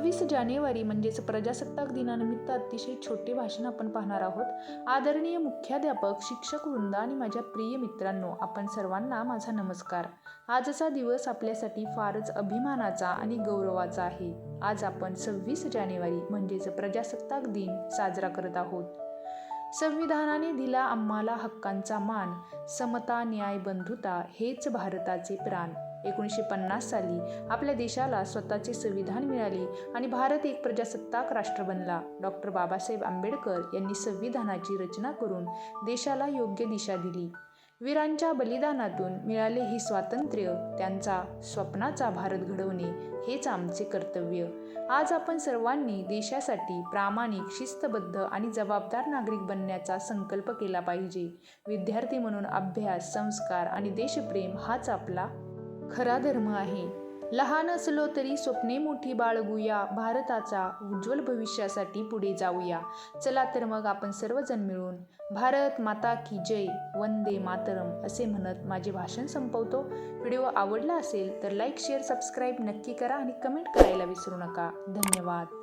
26 जानेवारी म्हणजेच प्रजासत्ताक दिनानिमित्त अतिशय छोटे भाषण आपण पाहणार आहोत. आदरणीय मुख्याध्यापक, शिक्षक वृंद आणि माझ्या प्रिय मित्रांनो, आपण सर्वांना माझा नमस्कार. आजचा दिवस आपल्यासाठी फारच अभिमानाचा आणि गौरवाचा आहे. आज आपण 26 जानेवारी म्हणजेच प्रजासत्ताक दिन साजरा करत आहोत. संविधानाने दिला आम्हाला हक्कांचा मान, समता, न्याय, बंधुता हेच भारताचे प्राण. 1950 साली आपल्या देशाला स्वतःचे संविधान मिळाले आणि भारत एक प्रजासत्ताक राष्ट्र बनला. डॉक्टर बाबासाहेब आंबेडकर यांनी संविधानाची रचना करून देशाला योग्य दिशा दिली. वीरांच्या बलिदानातून मिळाले हे स्वातंत्र्य, त्यांचा स्वप्नाचा भारत घडवणे हेच आमचे कर्तव्य. आज आपण सर्वांनी देशासाठी प्रामाणिक, शिस्तबद्ध आणि जबाबदार नागरिक बनण्याचा संकल्प केला पाहिजे. विद्यार्थी म्हणून अभ्यास, संस्कार आणि देशप्रेम हाच आपला खरा धर्म आहे. लहान असलो तरी स्वप्ने मोठी बाळगूया, भारताच्या उज्ज्वल भविष्यासाठी पुढे जाऊया. चला तर मग आपण सर्वजण मिळून भारत माता की जय, वंदे मातरम असे म्हणत माझे भाषण संपवतो. व्हिडिओ आवडला असेल तर लाईक, शेअर, सबस्क्राईब नक्की करा आणि कमेंट करायला विसरू नका. धन्यवाद.